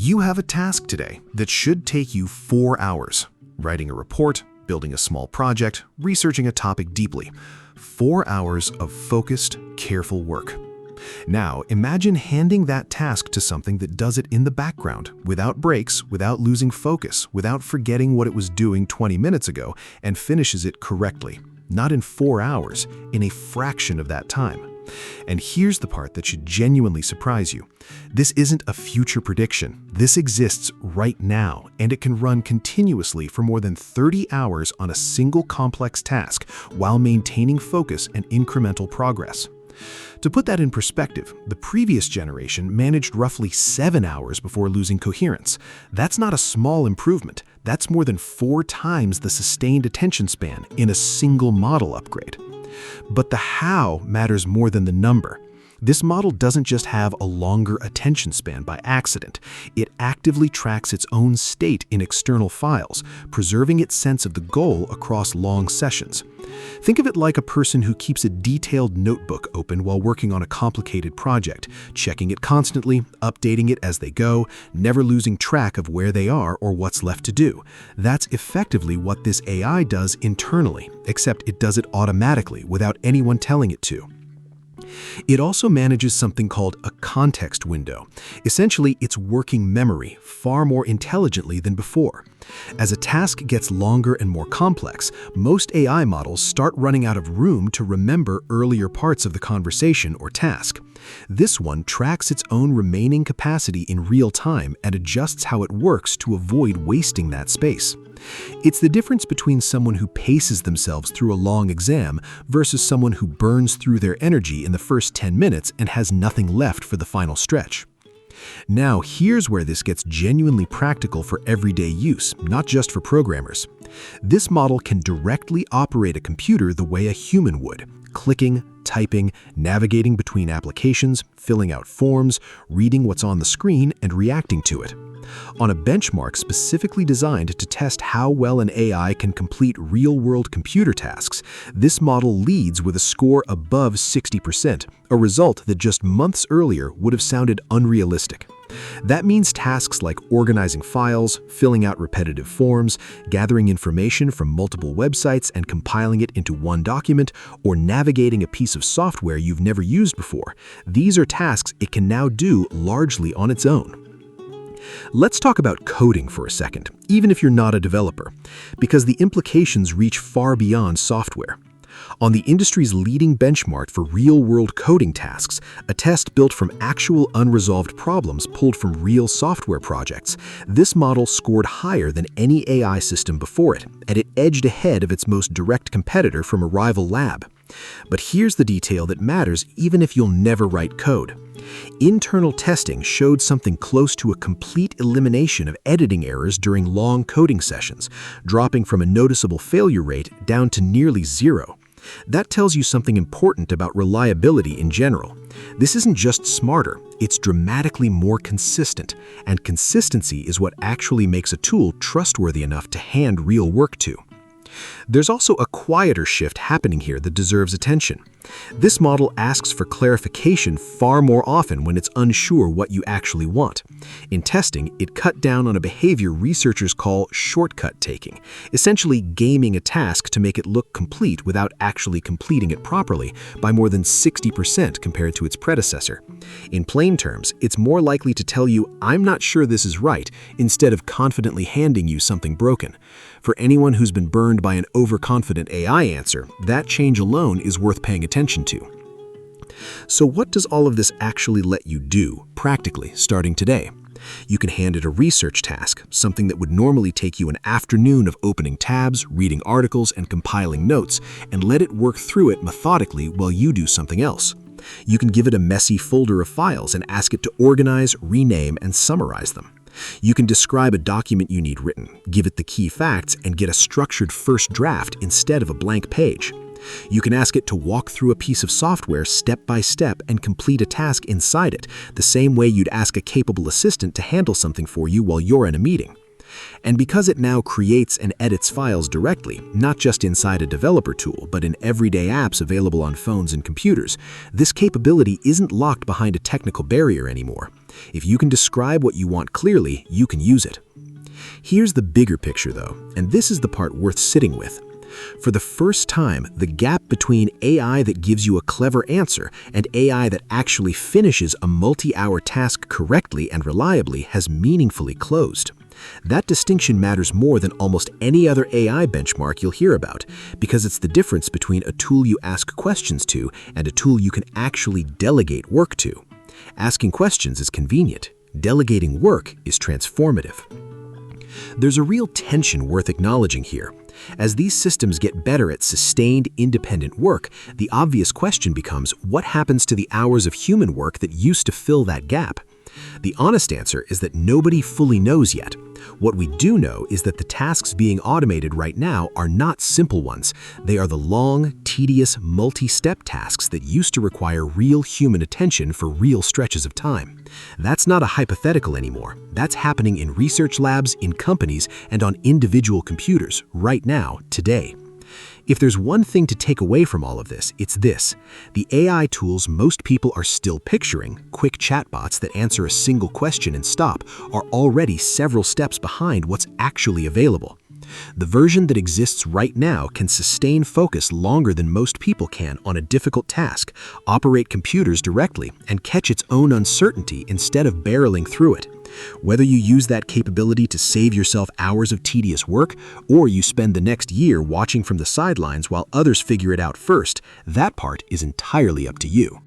You have a task today that should take you 4 hours. Writing a report, building a small project, researching a topic deeply. 4 hours of focused, careful work. Now, imagine handing that task to something that does it in the background, without breaks, without losing focus, without forgetting what it was doing 20 minutes ago, and finishes it correctly. Not in 4 hours, in a fraction of that time. And here's the part that should genuinely surprise you. This isn't a future prediction. This exists right now, and it can run continuously for more than 30 hours on a single complex task while maintaining focus and incremental progress. To put that in perspective, the previous generation managed roughly 7 hours before losing coherence. That's not a small improvement. That's more than 4 times the sustained attention span in a single model upgrade. But the how matters more than the number. This model doesn't just have a longer attention span by accident. It actively tracks its own state in external files, preserving its sense of the goal across long sessions. Think of it like a person who keeps a detailed notebook open while working on a complicated project, checking it constantly, updating it as they go, never losing track of where they are or what's left to do. That's effectively what this AI does internally, except it does it automatically without anyone telling it to. It also manages something called a context window. Essentially, it's working memory far more intelligently than before. As a task gets longer and more complex, most AI models start running out of room to remember earlier parts of the conversation or task. This one tracks its own remaining capacity in real time and adjusts how it works to avoid wasting that space. It's the difference between someone who paces themselves through a long exam versus someone who burns through their energy in the first 10 minutes and has nothing left for the final stretch. Now, here's where this gets genuinely practical for everyday use, not just for programmers. This model can directly operate a computer the way a human would, clicking, typing, navigating between applications, filling out forms, reading what's on the screen, and reacting to it. On a benchmark specifically designed to test how well an AI can complete real-world computer tasks, this model leads with a score above 60%, a result that just months earlier would have sounded unrealistic. That means tasks like organizing files, filling out repetitive forms, gathering information from multiple websites and compiling it into one document, or navigating a piece of software you've never used before. These are tasks it can now do largely on its own. Let's talk about coding for a second, even if you're not a developer, because the implications reach far beyond software. On the industry's leading benchmark for real-world coding tasks, a test built from actual unresolved problems pulled from real software projects, this model scored higher than any AI system before it, and it edged ahead of its most direct competitor from a rival lab. But here's the detail that matters even if you'll never write code. Internal testing showed something close to a complete elimination of editing errors during long coding sessions, dropping from a noticeable failure rate down to nearly zero. That tells you something important about reliability in general. This isn't just smarter, it's dramatically more consistent, and consistency is what actually makes a tool trustworthy enough to hand real work to. There's also a quieter shift happening here that deserves attention. This model asks for clarification far more often when it's unsure what you actually want. In testing, it cut down on a behavior researchers call shortcut taking, essentially gaming a task to make it look complete without actually completing it properly by more than 60% compared to its predecessor. In plain terms, it's more likely to tell you, "I'm not sure this is right," instead of confidently handing you something broken. For anyone who's been burned by an overconfident AI answer, that change alone is worth paying attention to. So what does all of this actually let you do, practically, starting today? You can hand it a research task, something that would normally take you an afternoon of opening tabs, reading articles, and compiling notes, and let it work through it methodically while you do something else. You can give it a messy folder of files and ask it to organize, rename, and summarize them. You can describe a document you need written, give it the key facts, and get a structured first draft instead of a blank page. You can ask it to walk through a piece of software step by step and complete a task inside it, the same way you'd ask a capable assistant to handle something for you while you're in a meeting. And because it now creates and edits files directly, not just inside a developer tool, but in everyday apps available on phones and computers, this capability isn't locked behind a technical barrier anymore. If you can describe what you want clearly, you can use it. Here's the bigger picture though, and this is the part worth sitting with. For the first time, the gap between AI that gives you a clever answer and AI that actually finishes a multi-hour task correctly and reliably has meaningfully closed. That distinction matters more than almost any other AI benchmark you'll hear about, because it's the difference between a tool you ask questions to and a tool you can actually delegate work to. Asking questions is convenient. Delegating work is transformative. There's a real tension worth acknowledging here. As these systems get better at sustained, independent work, the obvious question becomes, what happens to the hours of human work that used to fill that gap? The honest answer is that nobody fully knows yet. What we do know is that the tasks being automated right now are not simple ones. They are the long, tedious, multi-step tasks that used to require real human attention for real stretches of time. That's not a hypothetical anymore. That's happening in research labs, in companies, and on individual computers right now, today. If there's one thing to take away from all of this, it's this. The AI tools most people are still picturing, quick chatbots that answer a single question and stop, are already several steps behind what's actually available. The version that exists right now can sustain focus longer than most people can on a difficult task, operate computers directly, and catch its own uncertainty instead of barreling through it. Whether you use that capability to save yourself hours of tedious work, or you spend the next year watching from the sidelines while others figure it out first, that part is entirely up to you.